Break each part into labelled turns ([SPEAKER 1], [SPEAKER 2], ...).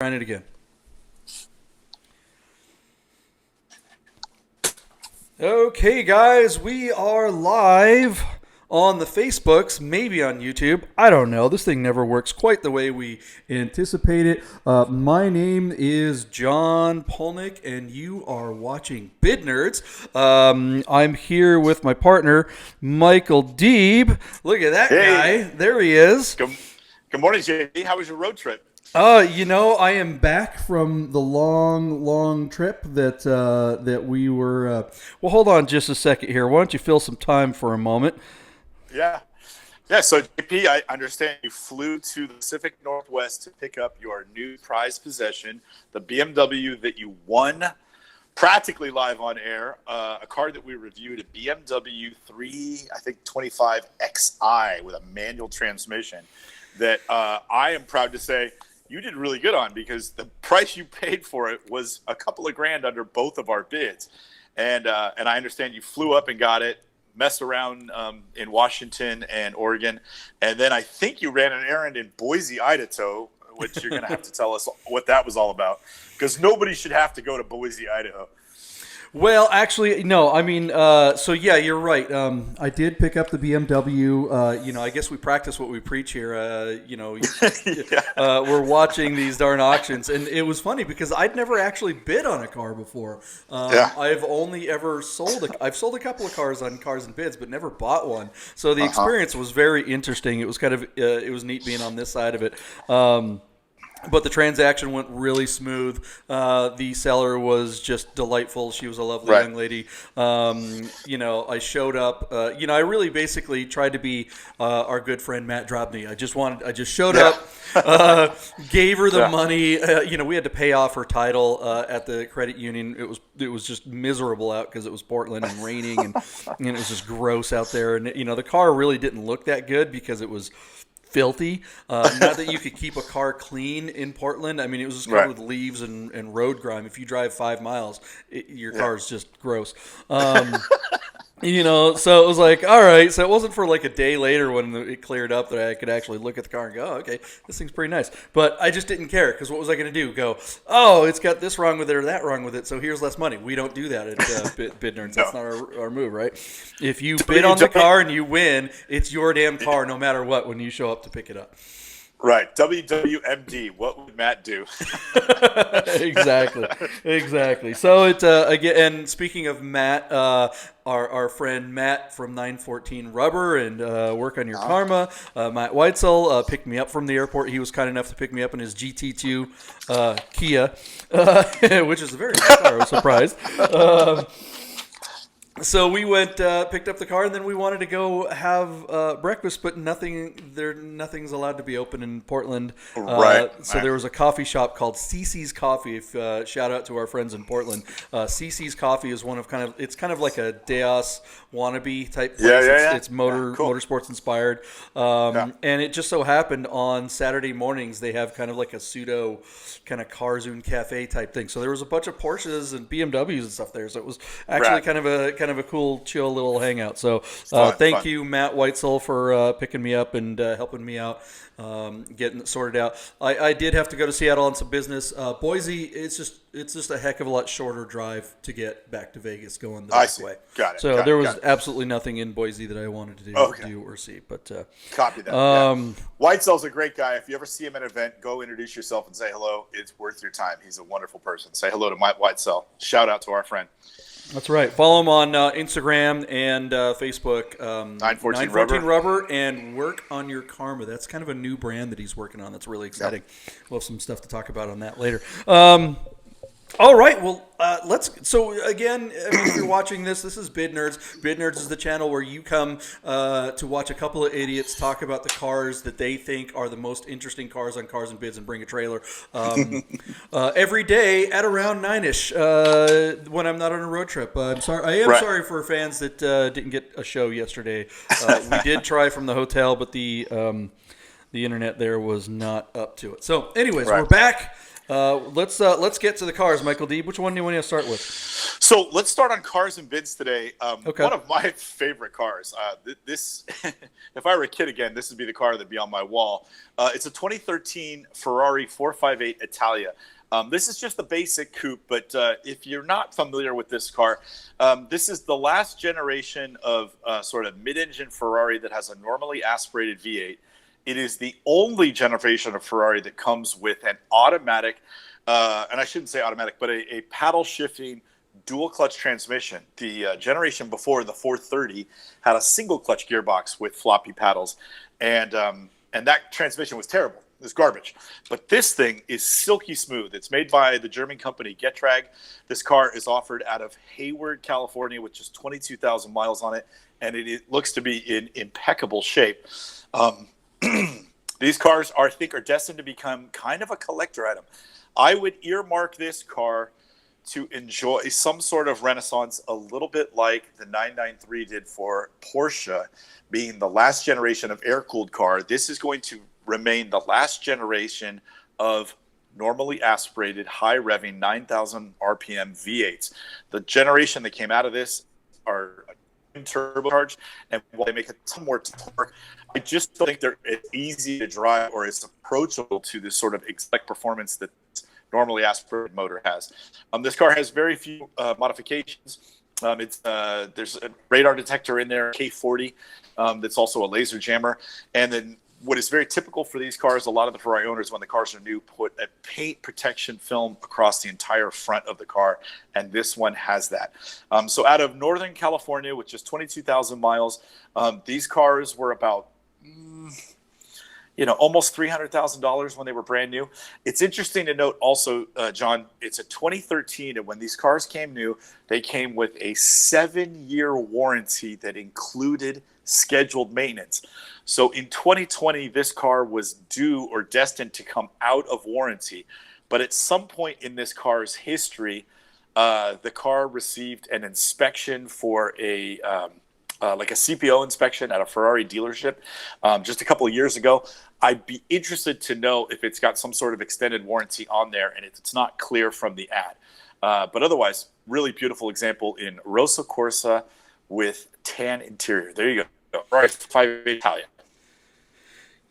[SPEAKER 1] Trying it again. Okay, guys, we are live on the Facebooks, maybe on YouTube. I don't know. This thing never works quite the way we anticipate it. My name is John Polnick, and you are watching Bid Nerds. I'm here with my partner, Michael Deeb. Look at that guy. There he is.
[SPEAKER 2] Good morning, JD. How was your road trip?
[SPEAKER 1] I am back from the long trip that we were. Well, hold on just a second here. Why don't you fill some time for a moment?
[SPEAKER 2] Yeah. So JP, I understand you flew to the Pacific Northwest to pick up your new prized possession, the BMW that you won, practically live on air. A car that we reviewed, a BMW 325 XI with a manual transmission. That I am proud to say you did really good on, because the price you paid for it was a couple of grand under both of our bids. And I understand you flew up and got it, messed around in Washington and Oregon. And then I think you ran an errand in Boise, Idaho, which you're going to have to tell us what that was all about, because nobody should have to go to Boise, Idaho.
[SPEAKER 1] Well, actually, no. I mean, yeah, you're right. I did pick up the BMW. I guess we practice what we preach here. We're watching these darn auctions, and it was funny because I'd never actually bid on a car before. I've only ever I've sold a couple of cars on Cars and Bids, but never bought one. So the experience was very interesting. It was kind of it was neat being on this side of it. But the transaction went really smooth. The seller was just delightful. She was a lovely young lady. I showed up. I really basically tried to be our good friend Matt Drobny. I just showed up, gave her the money. We had to pay off her title at the credit union. It was just miserable out because it was Portland and raining, and it was just gross out there. And the car really didn't look that good because it was filthy. Not that you could keep a car clean in Portland. I mean, it was just covered with leaves and road grime. If you drive 5 miles, your car is just gross. So it was like, all right. So it wasn't for like a day later when it cleared up that I could actually look at the car and go, oh, okay, this thing's pretty nice. But I just didn't care, because what was I going to do? Go, oh, it's got this wrong with it or that wrong with it, so here's less money. We don't do that at Bid Nerds. That's not our move, right? If you bid on the car and you win, it's your damn car no matter what when you show up to pick it up.
[SPEAKER 2] Right. WWMD. What would Matt do?
[SPEAKER 1] Exactly. So it's again. And speaking of Matt, our friend Matt from 914 Rubber and Work on Your Karma, Matt Weitzel picked me up from the airport. He was kind enough to pick me up in his GT2 Kia, which is a very nice car. I was surprised. So we went, picked up the car, and then we wanted to go have breakfast, but nothing's allowed to be open in Portland. There was a coffee shop called CC's Coffee. Shout out to our friends in Portland. CC's Coffee is it's kind of like a Deos wannabe type place. It's motorsports inspired. And it just so happened on Saturday mornings they have kind of like a pseudo kind of Carzone cafe type thing. So there was a bunch of Porsches and BMWs and stuff there. So it was actually kind of a cool, chill little hangout. So thank you, Matt Weitzel, for picking me up and helping me out, getting it sorted out. I did have to go to Seattle on some business. Boise, it's just a heck of a lot shorter drive to get back to Vegas going the best way.
[SPEAKER 2] Got it.
[SPEAKER 1] So there was absolutely nothing in Boise that I wanted to do or see. But
[SPEAKER 2] copy that. Weitzel's a great guy. If you ever see him at an event, go introduce yourself and say hello. It's worth your time. He's a wonderful person. Say hello to Mike Weitzel. Shout out to our friend.
[SPEAKER 1] That's right. Follow him on Instagram and Facebook. 914 Rubber and Work on Your Karma. That's kind of a new brand that he's working on. That's really exciting. We'll have some stuff to talk about on that later. All right. Well, So again, if you're watching this is Bid Nerds. Bid Nerds is the channel where you come to watch a couple of idiots talk about the cars that they think are the most interesting cars on Cars and Bids and bring a trailer every day at around 9-ish when I'm not on a road trip. I'm sorry. I am sorry for fans that didn't get a show yesterday. We did try from the hotel, but the internet there was not up to it. So anyways, we're back. Let's get to the cars, Michael D. Which one do you want to start with?
[SPEAKER 2] So let's start on cars and bids today.
[SPEAKER 1] Okay.
[SPEAKER 2] One of my favorite cars. This, if I were a kid again, this would be the car that'd be on my wall. It's a 2013 Ferrari 458 Italia. This is just the basic coupe, but if you're not familiar with this car, this is the last generation of sort of mid-engine Ferrari that has a normally aspirated V8. It is the only generation of Ferrari that comes with an automatic, and I shouldn't say automatic, but a paddle-shifting dual-clutch transmission. The generation before, the 430, had a single-clutch gearbox with floppy paddles, and that transmission was terrible. It was garbage. But this thing is silky smooth. It's made by the German company Getrag. This car is offered out of Hayward, California, with just 22,000 miles on it, and it looks to be in impeccable shape. These cars I think are destined to become kind of a collector item. I would earmark this car to enjoy some sort of renaissance, a little bit like the 993 did for Porsche, being the last generation of air-cooled car. This is going to remain the last generation of normally aspirated, high-revving 9,000 RPM V8s. The generation that came out of this are turbocharged, and while they make a ton more torque, I just don't think they're as easy to drive or as approachable to this sort of exotic performance that normally aspirated motor has. This car has very few modifications. There's a radar detector in there, K40, that's also a laser jammer. And then what is very typical for these cars, a lot of the Ferrari owners, when the cars are new, put a paint protection film across the entire front of the car, and this one has that. So out of Northern California, with just 22,000 miles, these cars were about almost $300,000 when they were brand new. It's interesting to note also, John, it's a 2013, and when these cars came new, they came with a 7-year warranty that included scheduled maintenance. So in 2020, this car was due or destined to come out of warranty. But at some point in this car's history, the car received an inspection for like a CPO inspection at a Ferrari dealership just a couple of years ago. I'd be interested to know if it's got some sort of extended warranty on there, and it's not clear from the ad. But otherwise, really beautiful example in Rosso Corsa with tan interior. There you go. Ferrari 5 Italia.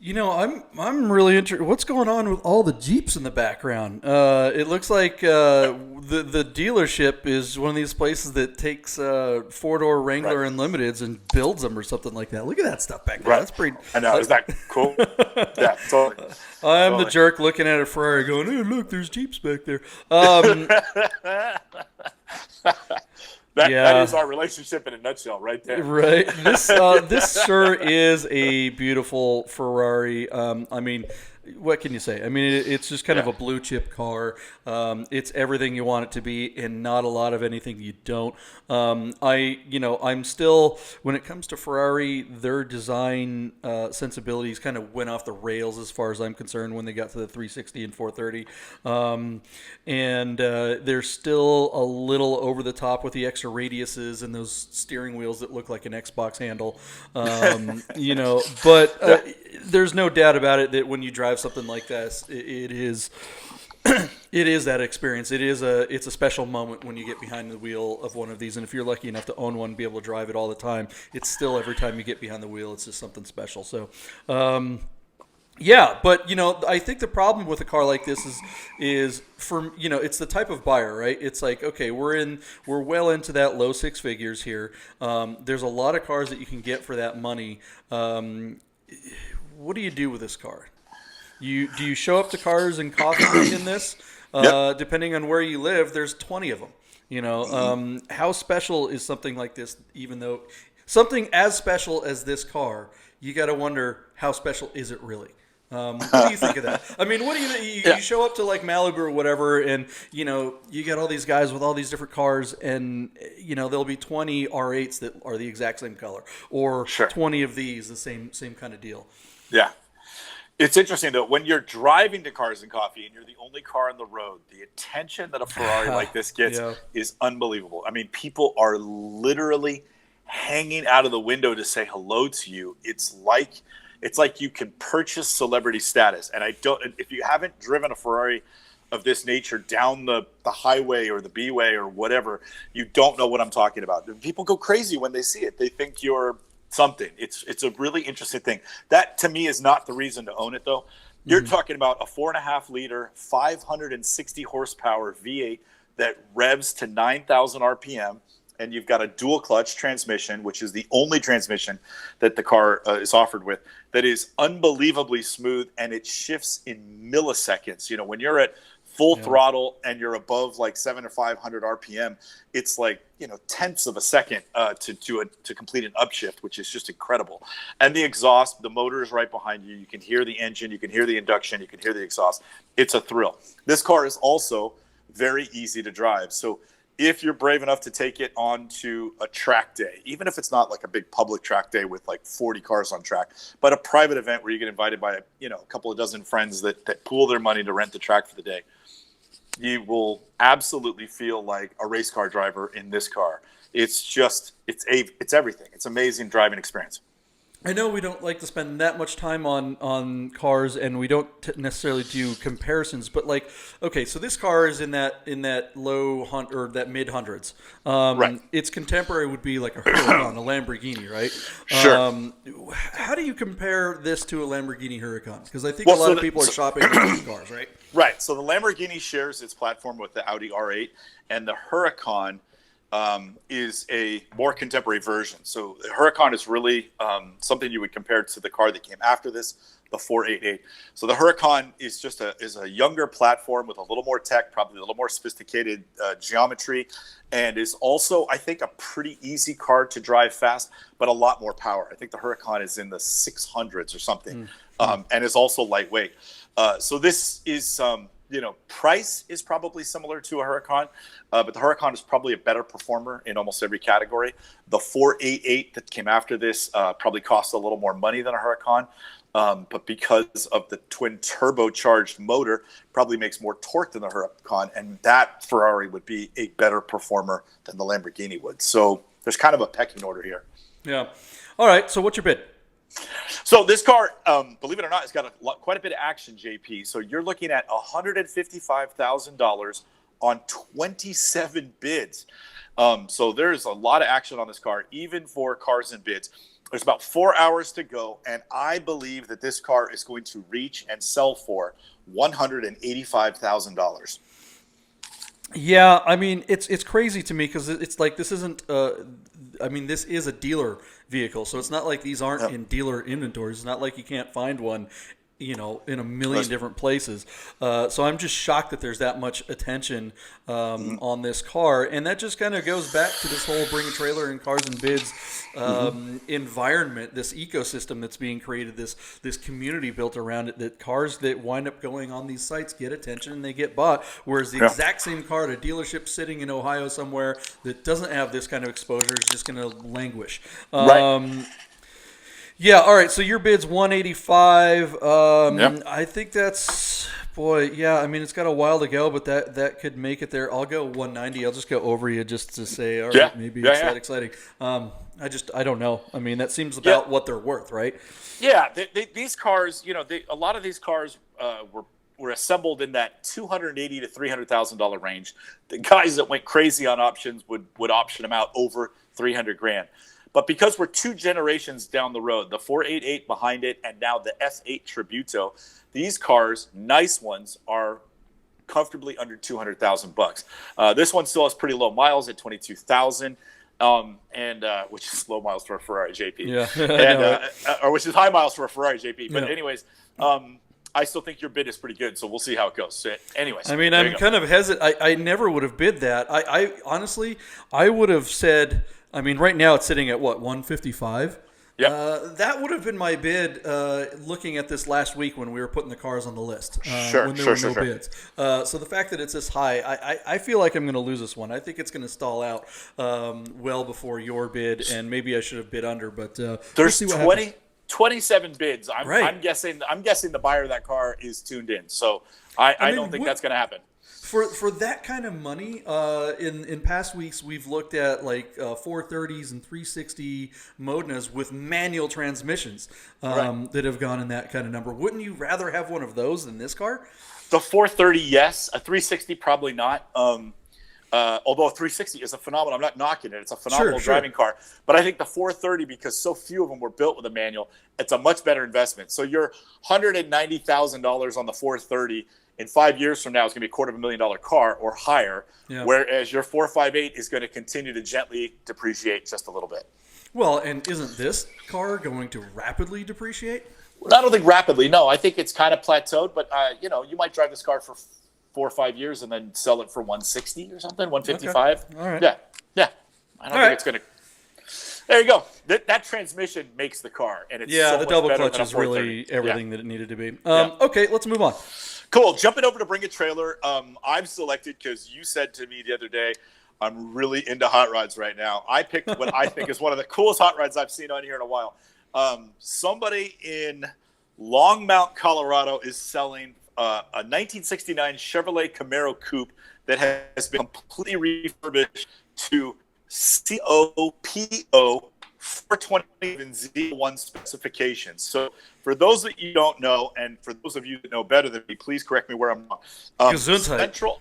[SPEAKER 1] I'm really interested. What's going on with all the Jeeps in the background? It looks like the dealership is one of these places that takes 4-door Wrangler Unlimiteds and builds them or something like that. Look at that stuff back there.
[SPEAKER 2] Right.
[SPEAKER 1] That's pretty.
[SPEAKER 2] I know. Is that cool? Yeah, totally.
[SPEAKER 1] I'm the jerk looking at a Ferrari going, "Hey, look, there's Jeeps back there."
[SPEAKER 2] That is our relationship in a nutshell, right there.
[SPEAKER 1] Right. This sure is a beautiful Ferrari. I mean, what can you say? I mean, it's just kind of a blue chip car. It's everything you want it to be, and not a lot of anything you don't. I'm still, when it comes to Ferrari, their design sensibilities kind of went off the rails as far as I'm concerned when they got to the 360 and 430. And they're still a little over the top with the extra radiuses and those steering wheels that look like an Xbox handle. But there's no doubt about it that when you drive something like this, it is it is that experience. It's a special moment when you get behind the wheel of one of these, and if you're lucky enough to own one and be able to drive it all the time, it's still every time you get behind the wheel, it's just something special. So but I think the problem with a car like this is for it's the type of buyer, right? It's like, okay, we're well into that low six figures here. There's a lot of cars that you can get for that money. What do you do with this car? Do you show up to Cars and Coffee in this?
[SPEAKER 2] Yep.
[SPEAKER 1] Depending on where you live, there's 20 of them. How special is something like this? Even though something as special as this car, you got to wonder, how special is it really? What do you think of that? I mean, what do you show up to like Malibu or whatever, and you got all these guys with all these different cars, and there'll be 20 R8s that are the exact same color, or 20 of these, the same kind of deal.
[SPEAKER 2] Yeah. It's interesting, though, when you're driving to Cars and Coffee and you're the only car on the road, the attention that a Ferrari like this gets is unbelievable. I mean, people are literally hanging out of the window to say hello to you. It's like you can purchase celebrity status. And if you haven't driven a Ferrari of this nature down the highway or the B-way or whatever, you don't know what I'm talking about. People go crazy when they see it. They think you're something. It's a really interesting thing. That, to me, is not the reason to own it, though. You're talking about a 4.5 liter, 560 horsepower V8 that revs to 9,000 RPM. And you've got a dual clutch transmission, which is the only transmission that the car is offered with, that is unbelievably smooth, and it shifts in milliseconds. You know, when you're at full throttle and you're above like 700 or 500 RPM, it's like, you know, tenths of a second to complete an upshift, which is just incredible. And the exhaust, the motor is right behind you. You can hear the engine, you can hear the induction, you can hear the exhaust. It's a thrill. This car is also very easy to drive. So if you're brave enough to take it onto a track day, even if it's not like a big public track day with like 40 cars on track, but a private event where you get invited by, you know, a couple of dozen friends that pool their money to rent the track for the day, you will absolutely feel like a race car driver in this car. It's just, it's everything. It's amazing driving experience.
[SPEAKER 1] I know we don't like to spend that much time on cars, and we don't necessarily do comparisons. But like, okay, so this car is in that low or that mid hundreds.
[SPEAKER 2] Right.
[SPEAKER 1] Its contemporary would be like a Huracan, a Lamborghini, right?
[SPEAKER 2] Sure.
[SPEAKER 1] How do you compare this to a Lamborghini Huracan? Because I think a lot of people are shopping for these cars, right?
[SPEAKER 2] Right. So the Lamborghini shares its platform with the Audi R8, and the Huracan is a more contemporary version. So the Huracan is really something you would compare to the car that came after this, the 488. So the Huracan is just a younger platform with a little more tech, probably a little more sophisticated geometry, and is also, I think, a pretty easy car to drive fast, but a lot more power. I think the Huracan is in the 600s or something, and is also lightweight. So this is you know, price is probably similar to a Huracan, but the Huracan is probably a better performer in almost every category. The 488 that came after this probably cost a little more money than a Huracan, but because of the twin turbocharged motor, probably makes more torque than the Huracan, and that Ferrari would be a better performer than the Lamborghini would. So there's kind of a pecking order here.
[SPEAKER 1] Yeah. All right, so what's your bid?
[SPEAKER 2] So this car, believe it or not, has got quite a bit of action, JP. So you're looking at $155,000 on 27 bids. So there's a lot of action on this car, even for cars and bids. There's about 4 hours to go, and I believe that this car is going to reach and sell for $185,000.
[SPEAKER 1] Yeah, I mean, it's crazy to me because it's like this isn't. I mean, this is a dealer vehicle, so it's not like these aren't in dealer inventories. It's not like you can't find one, you know, in a million different places. So I'm just shocked that there's that much attention on this car, and that just kind of goes back to this whole bring a trailer and cars and bids environment, this ecosystem that's being created, this community built around it, that cars that wind up going on these sites get attention and they get bought, whereas the exact same car at a dealership sitting in Ohio somewhere that doesn't have this kind of exposure is just going to languish.
[SPEAKER 2] Right.
[SPEAKER 1] Yeah, all right, so your bid's 185. I think that's, boy, yeah, I mean, it's got a while to go, but that could make it there. I'll go 190. I'll just go over you just to say, all right, maybe it's that exciting. I don't know. I mean, that seems about what they're worth, right?
[SPEAKER 2] Yeah, these cars, you know, a lot of these cars were assembled in that $280,000 to $300,000 range. The guys that went crazy on options would option them out over $300,000. But because we're two generations down the road, the 488 behind it, and now the F8 Tributo, these cars, nice ones, are comfortably under $200,000. This one still has pretty low miles at 22,000, and which is low miles for a Ferrari JP.
[SPEAKER 1] Yeah,
[SPEAKER 2] or which is high miles for a Ferrari JP. But anyways, I still think your bid is pretty good, so we'll see how it goes. So anyways,
[SPEAKER 1] I mean, I'm kind of hesitant. I never would have bid that. I honestly, I would have said. I mean, right now it's sitting at what, 155? Yeah. That would have been my bid looking at this last week when we were putting the cars on the list. When there were no bids. So the fact that it's this high, I feel like I'm going to lose this one. I think it's going to stall out well before your bid, and maybe I should have bid under. But
[SPEAKER 2] there's 27 bids. I'm guessing the buyer of that car is tuned in. So I don't think that's going to happen.
[SPEAKER 1] For that kind of money, in past weeks we've looked at like 430s and 360 Modenas with manual transmissions that have gone in that kind of number. Wouldn't you rather have one of those than this car?
[SPEAKER 2] The 430, yes. A 360, probably not. Although a 360 is a phenomenal. I'm not knocking it. It's a phenomenal driving car. But I think the 430, because so few of them were built with a manual, it's a much better investment. So your $190,000 on the 430 in 5 years from now is going to be $250,000 car or higher, whereas your 458 is going to continue to gently depreciate just a little bit.
[SPEAKER 1] Well, and isn't this car going to rapidly depreciate?
[SPEAKER 2] I don't think rapidly. No, I think it's kind of plateaued. But you might drive this car for 4 or 5 years and then sell it for 160 or something, 155.
[SPEAKER 1] Okay. All right.
[SPEAKER 2] Yeah. I don't think it's going to. There you go. That transmission makes the car, and it's so
[SPEAKER 1] the
[SPEAKER 2] much
[SPEAKER 1] double
[SPEAKER 2] better
[SPEAKER 1] clutch
[SPEAKER 2] than a
[SPEAKER 1] is really
[SPEAKER 2] 430.
[SPEAKER 1] everything that it needed to be. Okay, let's move on.
[SPEAKER 2] Cool. Jumping over to Bring a Trailer. I've selected, because you said to me the other day, I'm really into hot rods right now. I picked what I think is one of the coolest hot rods I've seen on here in a while. Somebody in Longmont, Colorado is selling a 1969 Chevrolet Camaro coupe that has been completely refurbished to COPO 420 Z1 specifications. So for those that you don't know, and for those of you that know better than me, please correct me where I'm wrong. Central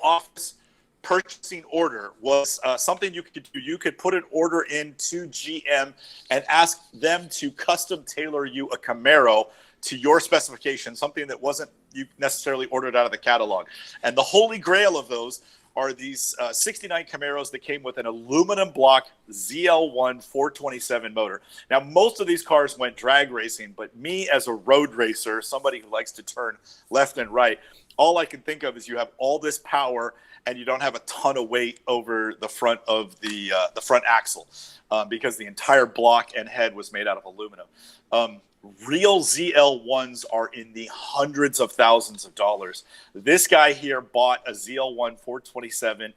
[SPEAKER 2] office purchasing order was something you could do. You could put an order into GM and ask them to custom tailor you a Camaro to your specification, something that wasn't you necessarily ordered out of the catalog. And the holy grail of those are these 69 Camaros that came with an aluminum block ZL1 427 motor. Now, most of these cars went drag racing, but me as a road racer, somebody who likes to turn left and right, all I can think of is you have all this power and you don't have a ton of weight over the front of the front axle because the entire block and head was made out of aluminum. Real ZL1s are in the hundreds of thousands of dollars. This guy here bought a ZL1 427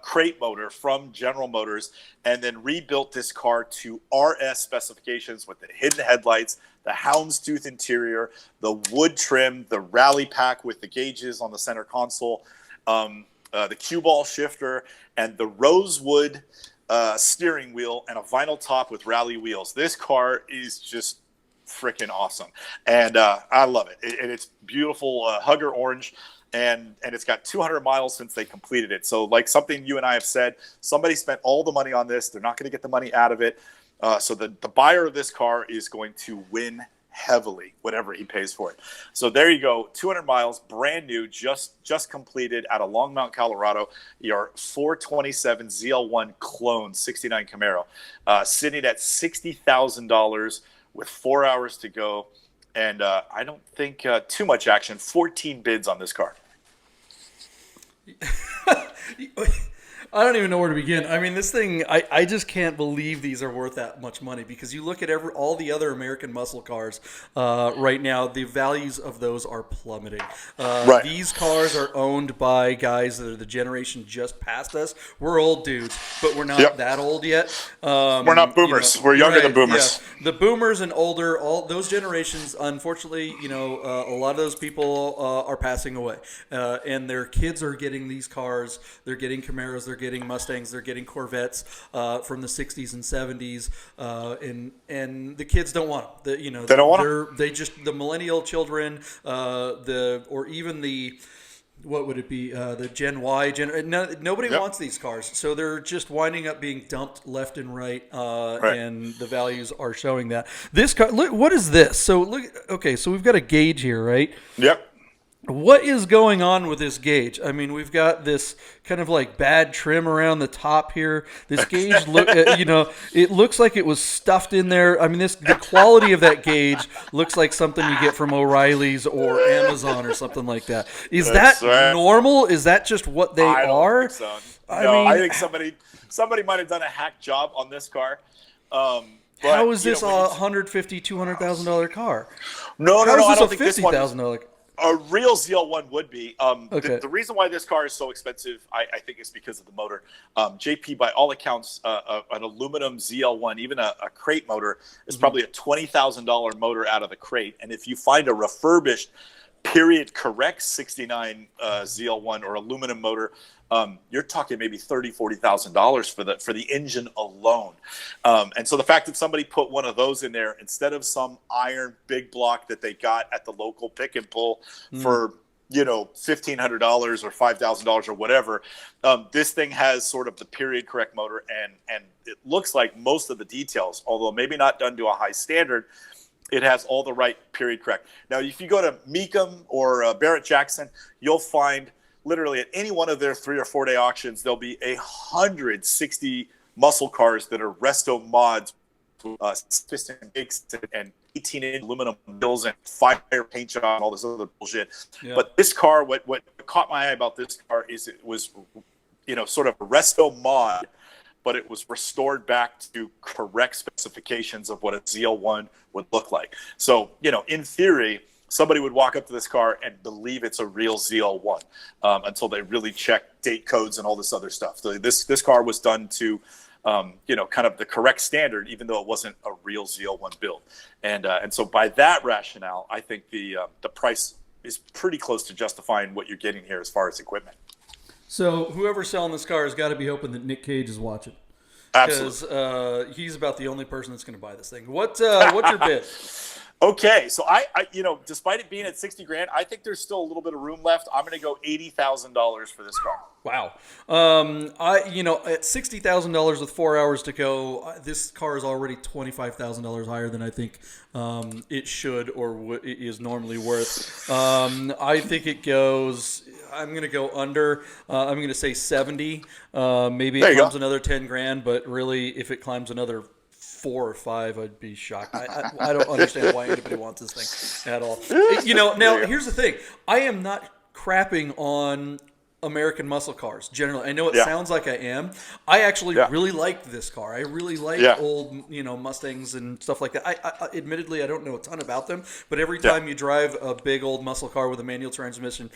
[SPEAKER 2] crate motor from General Motors and then rebuilt this car to RS specifications with the hidden headlights, the houndstooth interior, the wood trim, the rally pack with the gauges on the center console, the cue ball shifter, and the rosewood steering wheel and a vinyl top with rally wheels. This car is just freaking awesome, and I love it. And it's beautiful, hugger orange, and it's got 200 miles since they completed it. So, like something you and I have said, somebody spent all the money on this. They're not going to get the money out of it. So the buyer of this car is going to win heavily, whatever he pays for it. So there you go, 200 miles, brand new, just completed out of Longmont, Colorado. Your 427 ZL1 clone 69 Camaro, sitting at $60,000 with 4 hours to go. And I don't think too much action. 14 bids on this car.
[SPEAKER 1] I don't even know where to begin. I mean, this thing, I just can't believe these are worth that much money, because you look at all the other American muscle cars right now, the values of those are plummeting.
[SPEAKER 2] Right.
[SPEAKER 1] These cars are owned by guys that are the generation just past us. We're old dudes, but we're not that old yet.
[SPEAKER 2] We're not boomers. We're younger than boomers.
[SPEAKER 1] Yeah. The boomers and older, all those generations, unfortunately, a lot of those people are passing away. And their kids are getting these cars. They're getting Camaros. They're getting Mustangs, they're getting Corvettes from the 60s and 70s, and the kids don't want them.
[SPEAKER 2] They don't want them.
[SPEAKER 1] They just, the millennial children, or even the, what would it be, the Gen Y, nobody wants these cars, so they're just winding up being dumped left and right, and the values are showing that. This car, look, what is this? So look, okay, so we've got a gauge here, right?
[SPEAKER 2] Yep.
[SPEAKER 1] What is going on with this gauge? I mean, we've got this kind of like bad trim around the top here. This gauge, it looks like it was stuffed in there. I mean, the quality of that gauge looks like something you get from O'Reilly's or Amazon or something like that. Is that normal? Is that just what they are?
[SPEAKER 2] Think so. I think somebody might have done a hack job on this car. But,
[SPEAKER 1] how is this a $150,000, $200,000 car?
[SPEAKER 2] No, I don't think this one.
[SPEAKER 1] $50,000.
[SPEAKER 2] A real ZL1 would be. The reason why this car is so expensive, I think, is because of the motor. JP, by all accounts, an aluminum ZL1, even a crate motor, is probably a $20,000 motor out of the crate. And if you find a refurbished period correct 69 ZL1 or aluminum motor, you're talking maybe $30,000-$40,000 for the engine alone. And so the fact that somebody put one of those in there instead of some iron big block that they got at the local pick and pull for $1,500 or $5,000 or whatever, this thing has sort of the period correct motor, and it looks like most of the details, although maybe not done to a high standard, it has all the right period correct. Now, if you go to Mecum or Barrett-Jackson, you'll find literally at any one of their 3 or 4 day auctions, there'll be 160 muscle cars that are resto mods, piston bakes and 18-inch aluminum wheels and fire paint job and all this other bullshit. Yeah. But this car, what caught my eye about this car is it was, sort of a resto mod, but it was restored back to correct specifications of what a ZL1 would look like. So, in theory, somebody would walk up to this car and believe it's a real ZL1 until they really check date codes and all this other stuff. So this car was done to, kind of the correct standard, even though it wasn't a real ZL1 build. And so by that rationale, I think the price is pretty close to justifying what you're getting here as far as equipment.
[SPEAKER 1] So whoever's selling this car has got to be hoping that Nick Cage is watching.
[SPEAKER 2] Absolutely.
[SPEAKER 1] Because he's about the only person that's going to buy this thing. What's your bid?
[SPEAKER 2] Okay, so I despite it being at $60,000, I think there's still a little bit of room left. I'm going to go $80,000 for this car.
[SPEAKER 1] Wow. At $60,000 with 4 hours to go, this car is already $25,000 higher than I think it should or is normally worth. I think it goes. I'm going to go under. I'm going to say 70. Maybe it climbs another $10,000, but really, if it climbs another 4 or 5, I'd be shocked. I don't understand why anybody wants this thing at all. Now here's the thing. I am not crapping on American muscle cars generally. I know it sounds like I am. I actually really like this car. I really like old, Mustangs and stuff like that. I admittedly, I don't know a ton about them, but every time you drive a big old muscle car with a manual transmission,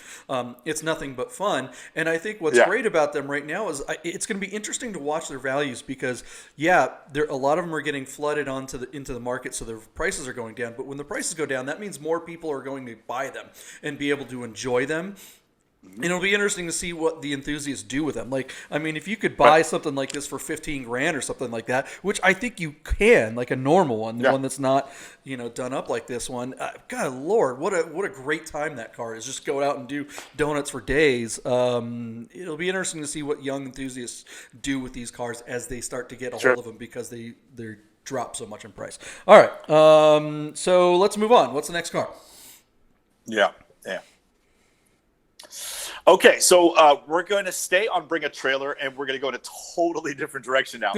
[SPEAKER 1] it's nothing but fun. And I think what's great about them right now is it's going to be interesting to watch their values because, a lot of them are getting flooded into the market, so their prices are going down. But when the prices go down, that means more people are going to buy them and be able to enjoy them. And it'll be interesting to see what the enthusiasts do with them. Like, I mean, if you could buy something like this for $15,000 or something like that, which I think you can, like a normal one, the one that's not, done up like this one. God, Lord, what a great time that car is. Just go out and do donuts for days. It'll be interesting to see what young enthusiasts do with these cars as they start to get a hold of them because they drop so much in price. All right, so let's move on. What's the next car?
[SPEAKER 2] Yeah. Okay, so we're going to stay on Bring a Trailer, and we're going to go in a totally different direction now.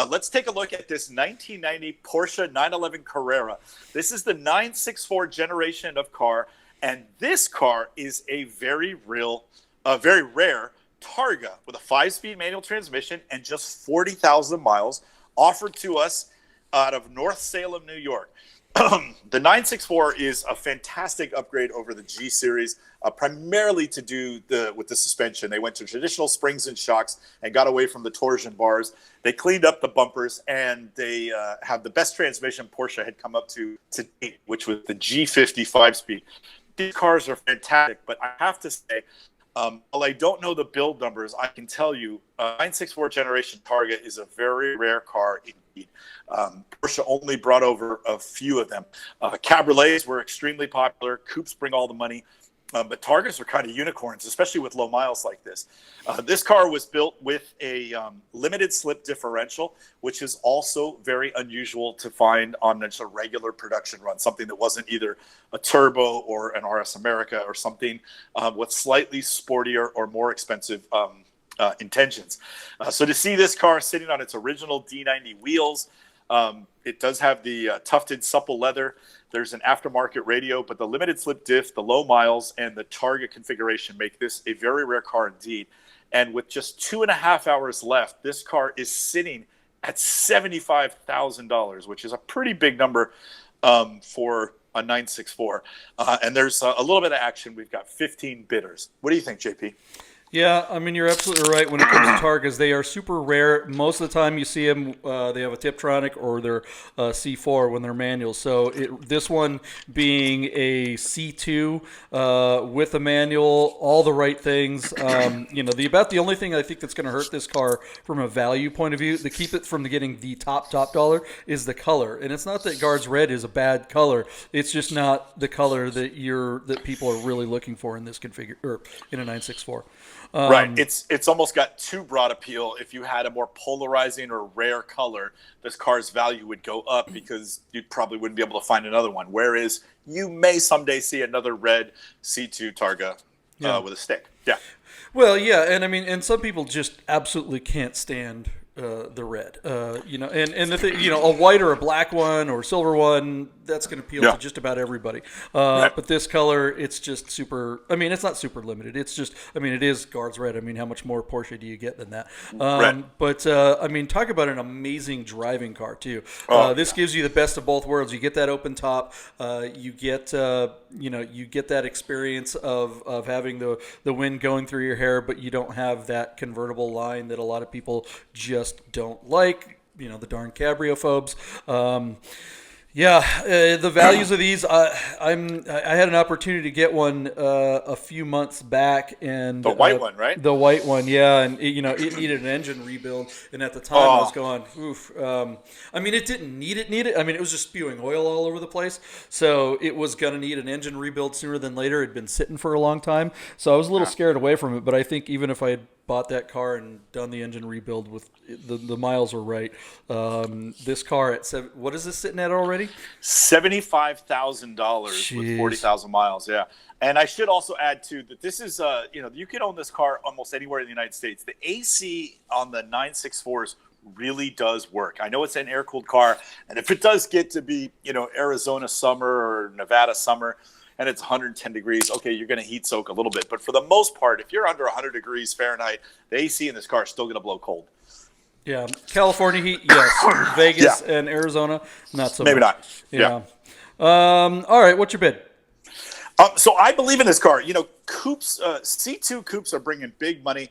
[SPEAKER 2] Let's take a look at this 1990 Porsche 911 Carrera. This is the 964 generation of car, and this car is a very rare Targa with a 5-speed manual transmission and just 40,000 miles offered to us out of North Salem, New York. The 964 is a fantastic upgrade over the G Series, primarily to do with the suspension. They went to traditional springs and shocks and got away from the torsion bars. They cleaned up the bumpers, and they have the best transmission Porsche had come up to date, which was the G50 5-speed. These cars are fantastic, but I have to say, while I don't know the build numbers, I can tell you 964 generation Targa is a very rare car indeed. Porsche only brought over a few of them. Cabriolets were extremely popular. Coupes bring all the money. But Targas are kind of unicorns, especially with low miles like this. This car was built with a limited slip differential, which is also very unusual to find on just a regular production run, something that wasn't either a turbo or an RS America or something with slightly sportier or more expensive intentions. So to see this car sitting on its original D90 wheels, it does have the tufted supple leather. There's an aftermarket radio, but the limited slip diff, the low miles, and the Targa configuration make this a very rare car indeed. And with just 2.5 hours left, this car is sitting at $75,000, which is a pretty big number for a 964. And there's a little bit of action. We've got 15 bidders. What do you think, JP?
[SPEAKER 1] Yeah, I mean, you're absolutely right. When it comes to Targas, they are super rare. Most of the time you see them, they have a Tiptronic or they're C4 when they're manuals. So this one being a C2 with a manual, all the right things. About the only thing I think that's going to hurt this car from a value point of view, to keep it from getting the top dollar, is the color. And it's not that Guards Red is a bad color. It's just not the color that people are really looking for in this or in a 964.
[SPEAKER 2] Right. It's almost got too broad appeal. If you had a more polarizing or rare color, this car's value would go up because you probably wouldn't be able to find another one. Whereas you may someday see another red C2 Targa with a stick. Yeah.
[SPEAKER 1] Well, yeah, and I mean, and some people just absolutely can't stand the red. And the thing, a white or a black one or silver one, that's going to appeal to just about everybody. But this color, it's just super. I mean, it's not super limited. It's just. I mean, it is Guards Red. I mean, how much more Porsche do you get than that? But I mean, talk about an amazing driving car too. This gives you the best of both worlds. You get that open top. You get you get that experience of having the wind going through your hair, but you don't have that convertible line that a lot of people just don't like. The darn cabriophobes. The values of these. I had an opportunity to get one a few months back, and
[SPEAKER 2] the white one, right?
[SPEAKER 1] The white one, yeah, and it needed an engine rebuild, and at the time I was going, oof. I mean, it didn't need it. I mean, it was just spewing oil all over the place, so it was gonna need an engine rebuild sooner than later. It'd been sitting for a long time, so I was a little scared away from it. But I think even if I had bought that car and done the engine rebuild with the miles were right. This car at what is this sitting at already?
[SPEAKER 2] $75,000 with 40,000 miles. Yeah. And I should also add too that this is you can own this car almost anywhere in the United States. The AC on the 964s really does work. I know it's an air-cooled car, and if it does get to be, Arizona summer or Nevada summer, and it's 110 degrees, okay, you're going to heat soak a little bit. But for the most part, if you're under 100 degrees Fahrenheit, the AC in this car is still going to blow cold.
[SPEAKER 1] Yeah. California heat, yes. Vegas and Arizona, not so
[SPEAKER 2] much. Maybe not.
[SPEAKER 1] Yeah. All right, what's your bid?
[SPEAKER 2] So I believe in this car. Coupes, C2 coupes are bringing big money.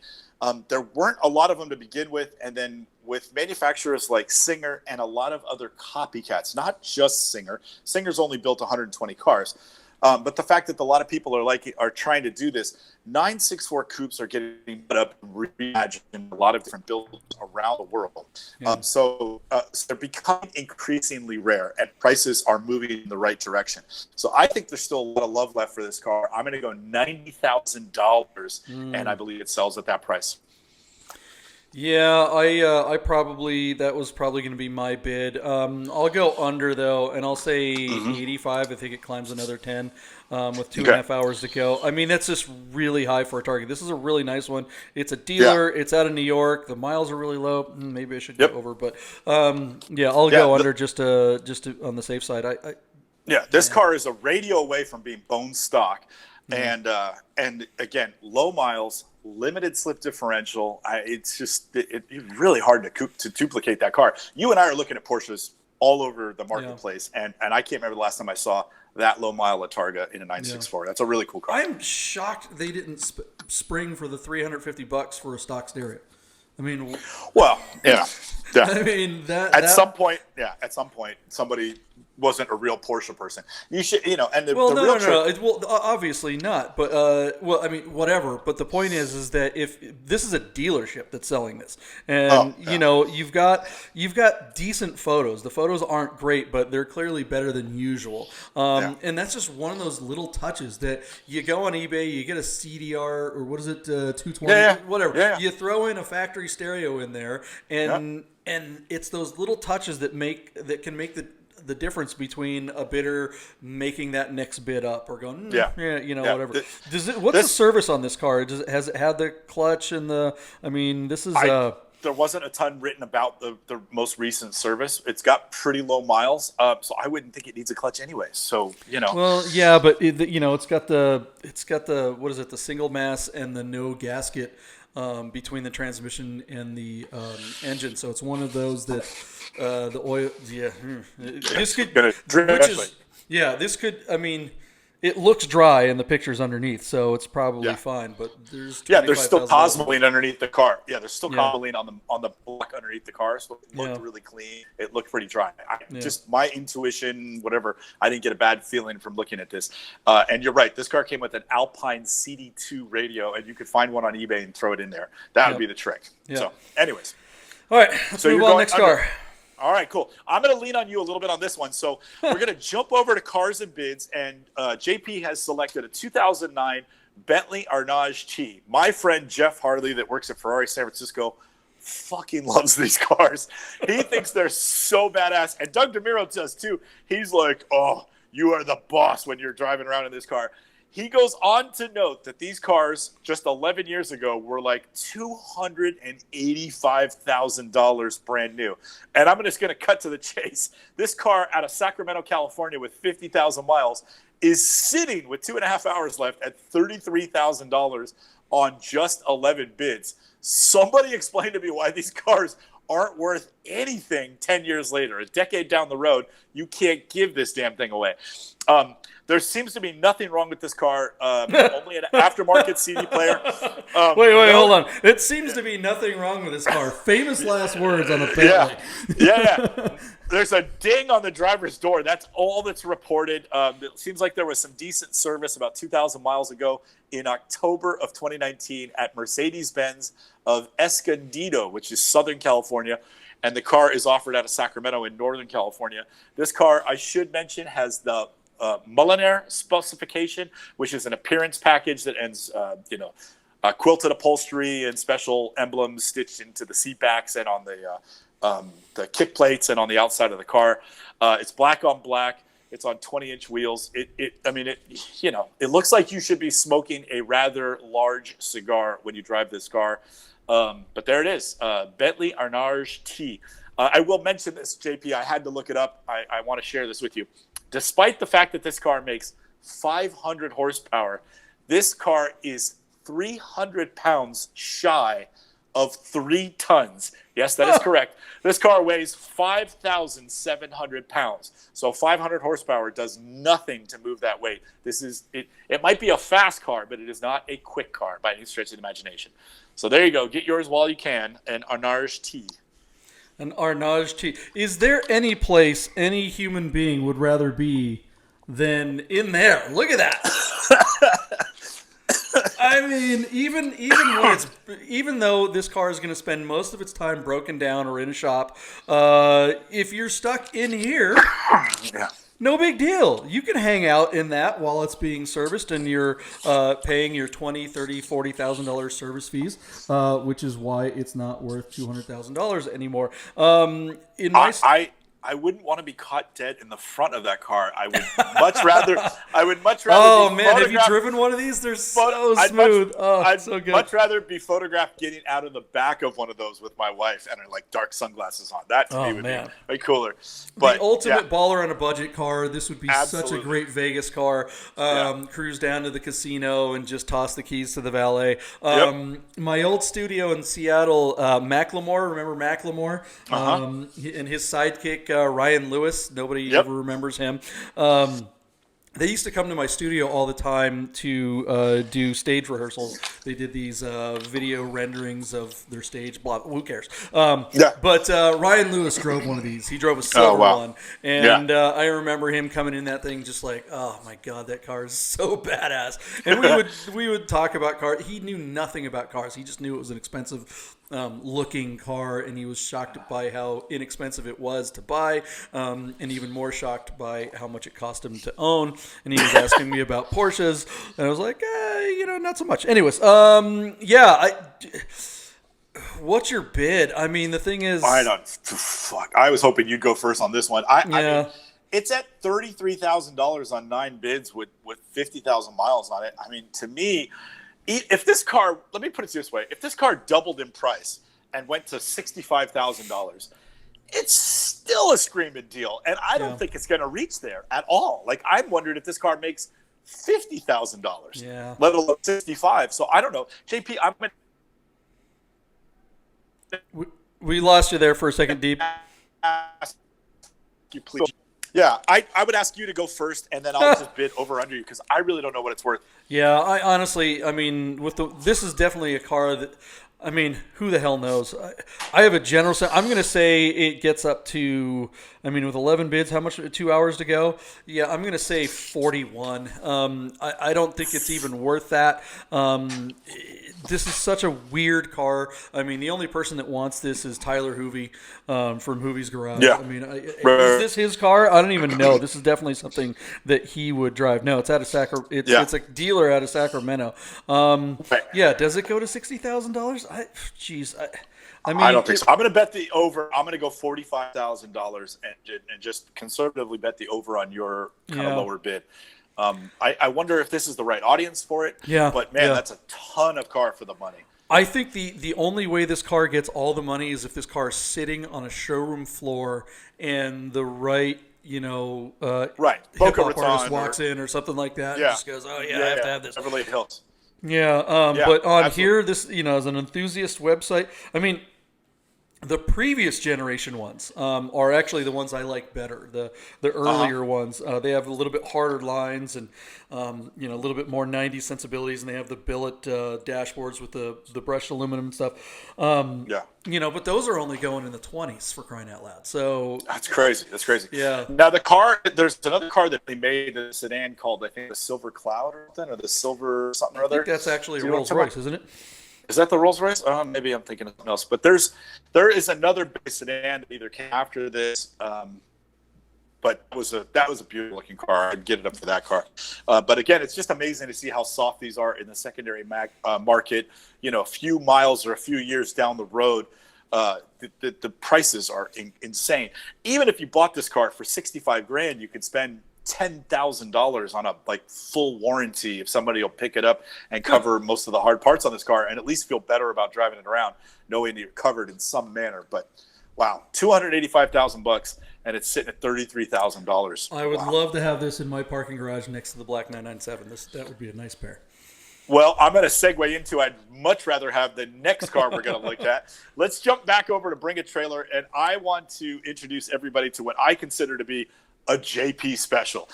[SPEAKER 2] There weren't a lot of them to begin with, and then with manufacturers like Singer and a lot of other copycats, not just Singer. Singer's only built 120 cars. But the fact that a lot of people are trying to do this, 964 coupes are getting put up and reimagined in a lot of different builds around the world. Yeah. So they're becoming increasingly rare, and prices are moving in the right direction. So I think there's still a lot of love left for this car. I'm going to go $90,000, and I believe it sells at that price.
[SPEAKER 1] Yeah, that was probably going to be my bid. I'll go under though, and I'll say 85. I think it climbs another 10 with 2.5 hours to go. I mean, that's just really high for a Target. This is a really nice one. It's a dealer. Yeah. It's out of New York. The miles are really low. Maybe I should go over, but I'll go under just to on the safe side.
[SPEAKER 2] This car is a radio away from being bone stock, and again, low miles. Limited slip differential. It's really hard to duplicate that car. You and I are looking at Porsches all over the marketplace, and I can't remember the last time I saw that low mile at Targa in a 964. That's a really cool car.
[SPEAKER 1] I'm shocked they didn't spring for the $350 for a stock stereo. I mean,
[SPEAKER 2] I
[SPEAKER 1] mean
[SPEAKER 2] at some point, somebody wasn't a real Porsche person. You should, no.
[SPEAKER 1] Obviously not. But I mean, whatever. But the point is that if this is a dealership that's selling this, and you've got decent photos. The photos aren't great, but they're clearly better than usual. And that's just one of those little touches that you go on eBay, you get a CDR or what is it, 220, whatever. Yeah. You throw in a factory stereo in there, and it's those little touches that can make the difference between a bidder making that next bid up or going, whatever. What's the service on this car? Has it had the clutch and the? I mean, this is.
[SPEAKER 2] There wasn't a ton written about the most recent service. It's got pretty low miles, so I wouldn't think it needs a clutch anyway. So
[SPEAKER 1] Well, yeah, but it's got the what is it? The single mass and the no gasket. Between the transmission and the engine, so it's one of those that the oil. Yeah, this could. This could. I mean, It looks dry in the pictures underneath, so it's probably fine. But there's
[SPEAKER 2] there's still
[SPEAKER 1] $25,000.
[SPEAKER 2] Cosmoline underneath the car. Yeah, there's still
[SPEAKER 1] Yeah.
[SPEAKER 2] Cosmoline on the block underneath the car. So it looked really clean. It looked pretty dry. Just my intuition, whatever. I didn't get a bad feeling from looking at this. And you're right. This car came with an Alpine CD2 radio, and you could find one on eBay and throw it in there. That would be the trick. So, anyways.
[SPEAKER 1] All right, let's move on. Next car.
[SPEAKER 2] All right, cool. I'm going to lean on you a little bit on this one. So we're going to jump over to cars and bids, and JP has selected a 2009 Bentley Arnage T. My friend Jeff Harley that works at Ferrari San Francisco fucking loves these cars. He thinks they're so badass, and Doug DeMiro does too. He's like, oh, you are the boss when you're driving around in this car. He goes on to note that these cars just 11 years ago were like $285,000 brand new. And I'm just going to cut to the chase. This car out of Sacramento, California with 50,000 miles is sitting with 2.5 hours left at $33,000 on just 11 bids. Somebody explain to me why these cars aren't worth anything 10 years later. A decade down the road, you can't give this damn thing away. There seems to be nothing wrong with this car. Only an aftermarket CD player.
[SPEAKER 1] Wait, hold on. It seems to be nothing wrong with this car. Famous last words on a Bentley.
[SPEAKER 2] Yeah. There's a ding on the driver's door. That's all that's reported. It seems like there was some decent service about 2,000 miles ago in October of 2019 at Mercedes-Benz of Escondido, which is Southern California. And the car is offered out of Sacramento in Northern California. This car, I should mention, has the Mulliner specification, which is an appearance package that ends, quilted upholstery and special emblems stitched into the seat backs and on the kick plates and on the outside of the car. It's black on black. It's on 20-inch wheels. It looks like you should be smoking a rather large cigar when you drive this car. But there it is, Bentley Arnage T. I will mention this, JP. I had to look it up. I want to share this with you. Despite the fact that this car makes 500 horsepower, this car is 300 pounds shy of 3 tons. Yes, that is correct. This car weighs 5,700 pounds. So 500 horsepower does nothing to move that weight. It might be a fast car, but it is not a quick car by any stretch of the imagination. So there you go. Get yours while you can. An Arnage T.
[SPEAKER 1] An Arnage T. Is there any place any human being would rather be than in there? Look at that. I mean, even though this car is going to spend most of its time broken down or in a shop, if you're stuck in here, no big deal. You can hang out in that while it's being serviced, and you're paying your $20,000, $30,000, $40,000 service fees, which is why it's not worth $200,000 anymore.
[SPEAKER 2] I wouldn't want to be caught dead in the front of that car. I would much rather.
[SPEAKER 1] Oh man, have you driven one of these? They're so smooth. I'd so good.
[SPEAKER 2] Much rather be photographed getting out of the back of one of those with my wife and her like dark sunglasses on. That to me would be way cooler. But
[SPEAKER 1] the ultimate baller on a budget car. This would be such a great Vegas car. Cruise down to the casino and just toss the keys to the valet. My old studio in Seattle, Macklemore. Remember Macklemore? And his sidekick. Ryan Lewis, nobody ever remembers him. They used to come to my studio all the time to do stage rehearsals. They did these video renderings of their stage. Blah, who cares? But Ryan Lewis drove one of these. He drove a silver one. And I remember him coming in that thing just like, oh, my God, that car is so badass. And we would talk about cars. He knew nothing about cars. He just knew it was an expensive looking car, and he was shocked by how inexpensive it was to buy, and even more shocked by how much it cost him to own. And he was asking me about Porsches, and I was like, not so much. Anyways, what's your bid? I mean, the thing is,
[SPEAKER 2] I was hoping you'd go first on this one. I mean, it's at $33,000 on 9 bids with 50,000 miles on it. I mean, to me, if this car, let me put it this way, if this car doubled in price and went to $65,000, it's still a screaming deal. And I don't think it's going to reach there at all. Like, I'm wondering if this car makes $50,000, let alone 65. So I don't know. JP,
[SPEAKER 1] we lost you there for a second, Deep.
[SPEAKER 2] You please. Yeah, I would ask you to go first, and then I'll just bid over under you because I really don't know what it's worth.
[SPEAKER 1] Yeah, I honestly, I mean, this is definitely a car that, I mean, who the hell knows? I have a general sense. I'm going to say it gets up to, I mean, with 11 bids, how much? 2 hours to go? Yeah, I'm going to say 41. I don't think it's even worth that. This is such a weird car. I mean, the only person that wants this is Tyler Hoovey from Hoovey's Garage.
[SPEAKER 2] Yeah.
[SPEAKER 1] I mean, is this his car? I don't even know. This is definitely something that he would drive. No, it's out of It's a dealer out of Sacramento. Yeah, does it go to $60,000? I mean,
[SPEAKER 2] I don't think so. I'm going to bet the over. I'm going to go $45,000 and just conservatively bet the over on your kind of lower bid. I wonder if this is the right audience for it.
[SPEAKER 1] Yeah,
[SPEAKER 2] but man, that's a ton of car for the money.
[SPEAKER 1] I think the only way this car gets all the money is if this car is sitting on a showroom floor and the right,
[SPEAKER 2] right,
[SPEAKER 1] hip-hop artist walks in or something like that and just goes, oh, yeah, I have to have this.
[SPEAKER 2] Beverly Hills.
[SPEAKER 1] Yeah, but on absolutely. Here, this, as an enthusiast website, I mean, the previous generation ones are actually the ones I like better. The earlier ones, they have a little bit harder lines and a little bit more 90s sensibilities, and they have the billet dashboards with the brushed aluminum and stuff. But those are only going in the 20s for crying out loud. So
[SPEAKER 2] that's crazy.
[SPEAKER 1] Yeah.
[SPEAKER 2] Now there's another car that they made, a sedan called, I think, the Silver Cloud or something, or the Silver something or other.
[SPEAKER 1] I think that's actually a Rolls Royce, isn't it?
[SPEAKER 2] Is that the Rolls Royce? Maybe I'm thinking of something else. But there is another big sedan that either came after this, but that was a beautiful looking car. I'd get it up for that car. But again, it's just amazing to see how soft these are in the secondary market. A few miles or a few years down the road, the prices are insane. Even if you bought this car for $65,000, you could spend $10,000 on a full warranty if somebody will pick it up and cover most of the hard parts on this car and at least feel better about driving it around knowing you're covered in some manner. But wow, $285,000 and it's sitting at $33,000.
[SPEAKER 1] I would love to have this in my parking garage next to the black 997. That would be a nice pair.
[SPEAKER 2] Well, I'm going to segue into I'd much rather have the next car we're going to look at. Let's jump back over to Bring a Trailer, and I want to introduce everybody to what I consider to be a JP special.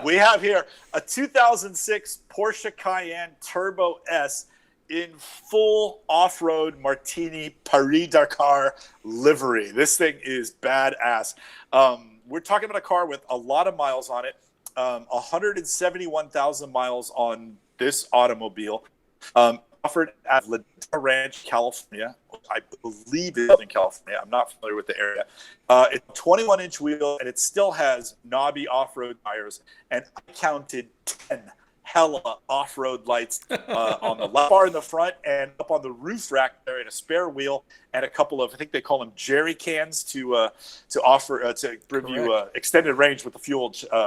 [SPEAKER 2] We have here a 2006 Porsche Cayenne Turbo S in full off-road Martini Paris-Dakar livery. This thing is badass. We're talking about a car with a lot of miles on it, 171,000 miles on this automobile. Offered at Bentley Arnage, California. I believe it's in California. I'm not familiar with the area. It's a 21-inch wheel, and it still has knobby off-road tires. And I counted 10 hella off-road lights on the left bar in the front and up on the roof rack there, and a spare wheel and a couple of, I think they call them jerry cans to offer to give you extended range with the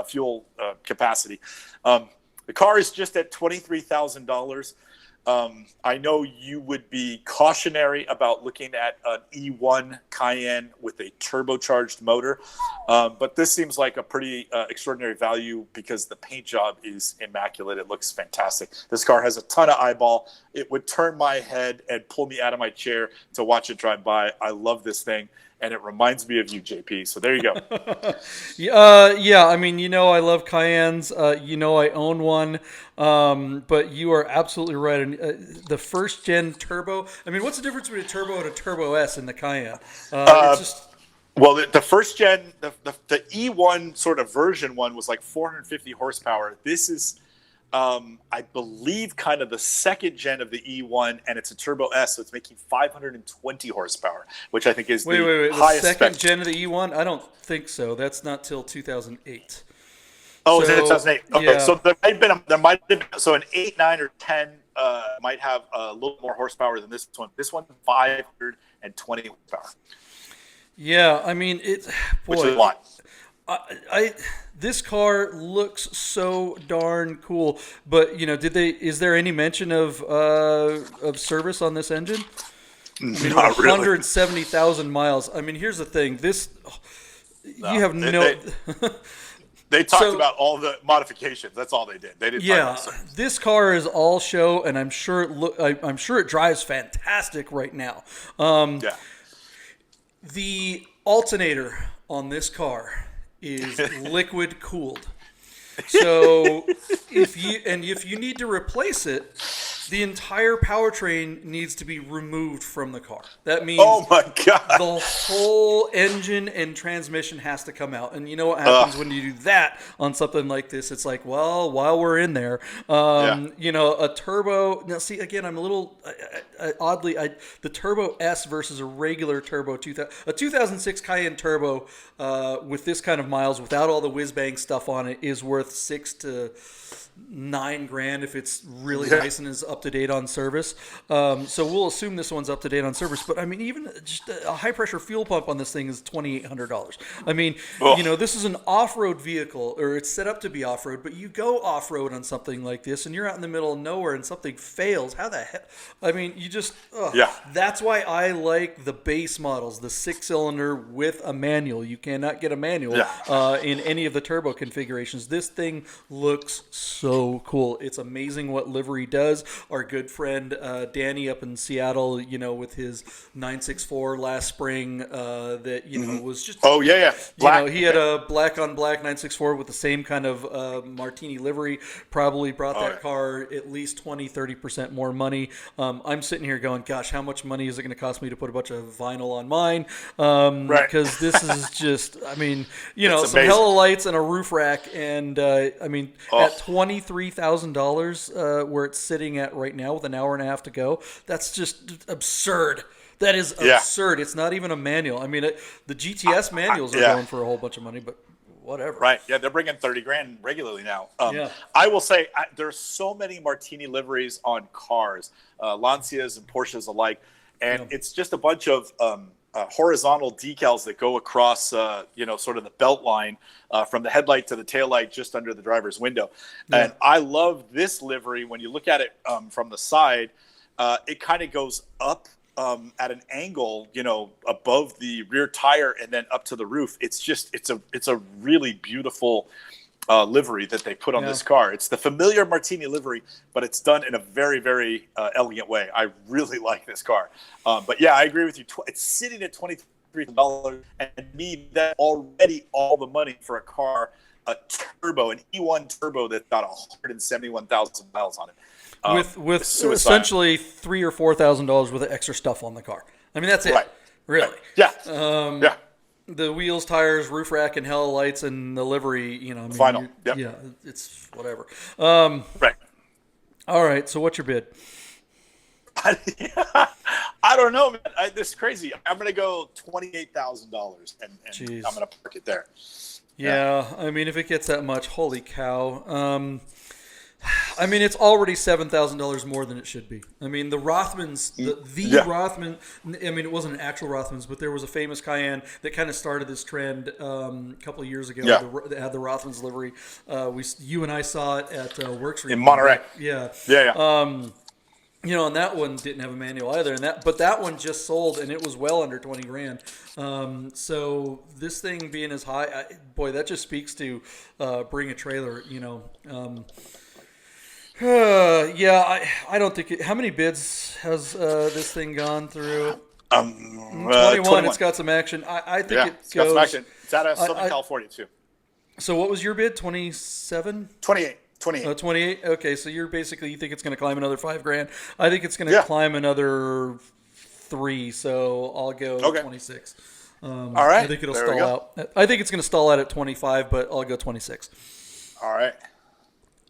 [SPEAKER 2] fuel capacity. The car is just at $23,000. I know you would be cautionary about looking at an E1 Cayenne with a turbocharged motor, but this seems like a pretty extraordinary value because the paint job is immaculate. It looks fantastic. This car has a ton of eyeball. It would turn my head and pull me out of my chair to watch it drive by. I love this thing. And it reminds me of you, JP. So there you go.
[SPEAKER 1] Yeah, I mean, I love Cayennes. I own one. But you are absolutely right. And the first gen turbo, I mean, what's the difference between a turbo and a Turbo S in the Cayenne? It's just...
[SPEAKER 2] Well, the first gen, the E1 sort of version one was like 450 horsepower. This is, I believe, kind of the second gen of the E1, and it's a Turbo S, so it's making 520 horsepower, which I think is the highest.
[SPEAKER 1] The second gen of the E1? I don't think so. That's not till 2008.
[SPEAKER 2] Oh, is it 2008? Okay, yeah. So there might have been, so an 8, 9, or 10 might have a little more horsepower than this one. This one, 520 horsepower.
[SPEAKER 1] Yeah, I mean,
[SPEAKER 2] which is a lot.
[SPEAKER 1] This car looks so darn cool, but is there any mention of service on this engine?
[SPEAKER 2] Not really.
[SPEAKER 1] 170,000 miles. I mean, here's the thing. You have
[SPEAKER 2] They talked about all the modifications. That's all they did. They didn't.
[SPEAKER 1] Yeah, this car is all show, and I'm sure it drives fantastic right now. The alternator on this car is liquid cooled. So if you need to replace it, the entire powertrain needs to be removed from the car. That means
[SPEAKER 2] oh my God,
[SPEAKER 1] the whole engine and transmission has to come out. And you know what happens when you do that on something like this? It's like, well, while we're in there, a turbo. Now, see, again, I'm a little oddly, the Turbo S versus a regular turbo, a 2006 Cayenne Turbo with this kind of miles, without all the whiz-bang stuff on it, is worth $6,000 to $9,000 if it's really nice and is up to date on service. So we'll assume this one's up to date on service. But I mean, even just a high pressure fuel pump on this thing is $2,800. I mean, this is an off-road vehicle, or it's set up to be off-road. But you go off-road on something like this, and you're out in the middle of nowhere, and something fails. How the heck? I mean, you just That's why I like the base models, the 6-cylinder with a manual. You cannot get a manual in any of the turbo configurations. This thing looks so cool. It's amazing what livery does. Our good friend Danny up in Seattle, with his 964 last spring that was just black. He had a black on black 964 with the same kind of martini livery. Probably brought that car at least 20-30% more money. I'm sitting here going, gosh, how much money is it going to cost me to put a bunch of vinyl on mine? Because this is just, I mean, some hella lights and a roof rack, and at $23,000 where it's sitting at right now with an hour and a half to go, that's just absurd. That is absurd. It's not even a manual. I mean, the GTS manuals are going for a whole bunch of money, but whatever.
[SPEAKER 2] Right. Yeah, they're bringing $30,000 regularly now. I will say there's so many Martini liveries on cars, Lancias and Porsches alike, and it's just a bunch of horizontal decals that go across, sort of the belt line from the headlight to the taillight just under the driver's window. Yeah. And I love this livery. When you look at it from the side, it kind of goes up at an angle, above the rear tire and then up to the roof. It's a really beautiful livery that they put on this car. It's the familiar Martini livery, but it's done in a very, very elegant way. I really like this car. But yeah, I agree with you. It's sitting at $23,000, and me, that already all the money for a car, a turbo, an E1 turbo that's got 171,000 miles on it.
[SPEAKER 1] With essentially $3,000 or $4,000 worth of extra stuff on the car. I mean, that's it.
[SPEAKER 2] Right.
[SPEAKER 1] Really.
[SPEAKER 2] Yeah.
[SPEAKER 1] The wheels, tires, roof rack, and hell lights, and the livery,
[SPEAKER 2] Final.
[SPEAKER 1] Yeah, it's whatever. Right. All right, so what's your bid?
[SPEAKER 2] I don't know, man. This is crazy. I'm going to go $28,000, and I'm going to park it there.
[SPEAKER 1] Yeah, I mean, if it gets that much, holy cow. I mean, it's already $7,000 more than it should be. I mean, the Rothmans, Rothman, I mean, it wasn't an actual Rothmans, but there was a famous Cayenne that kind of started this trend a couple of years ago that had the Rothmans livery. You and I saw it at Works
[SPEAKER 2] in Monterey.
[SPEAKER 1] Yeah. And that one didn't have a manual either, but that one just sold, and it was well under $20,000. So this thing being as high, that just speaks to bring a trailer. I don't think how many bids has this thing gone through? 21. It's got some action. I think
[SPEAKER 2] it's got some action. It's out of Southern California too.
[SPEAKER 1] So what was your bid? 27?
[SPEAKER 2] 28.
[SPEAKER 1] 28. Okay, so you think it's going to climb another $5,000. I think it's going to climb another $3,000. So I'll go 26.
[SPEAKER 2] All right.
[SPEAKER 1] I think it'll stall out. I think it's going to stall out at 25, but I'll go 26.
[SPEAKER 2] All right.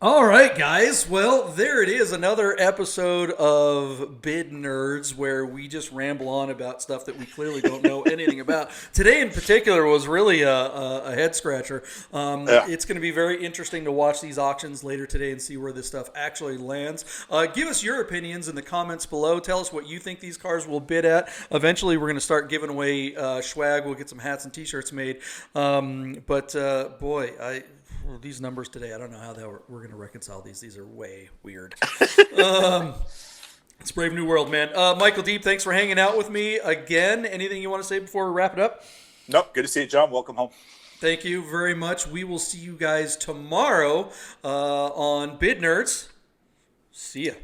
[SPEAKER 1] All right, guys. Well, there it is. Another episode of Bid Nerds where we just ramble on about stuff that we clearly don't know anything about. Today in particular was really a head scratcher. It's going to be very interesting to watch these auctions later today and see where this stuff actually lands. Give us your opinions in the comments below. Tell us what you think these cars will bid at. Eventually, we're going to start giving away swag. We'll get some hats and T-shirts made. These numbers today, I don't know how we're going to reconcile these. These are way weird. It's Brave New World, man. Michael Deep, thanks for hanging out with me again. Anything you want to say before we wrap it up?
[SPEAKER 2] Nope. Good to see you, John. Welcome home.
[SPEAKER 1] Thank you very much. We will see you guys tomorrow on Bid Nerds. See ya.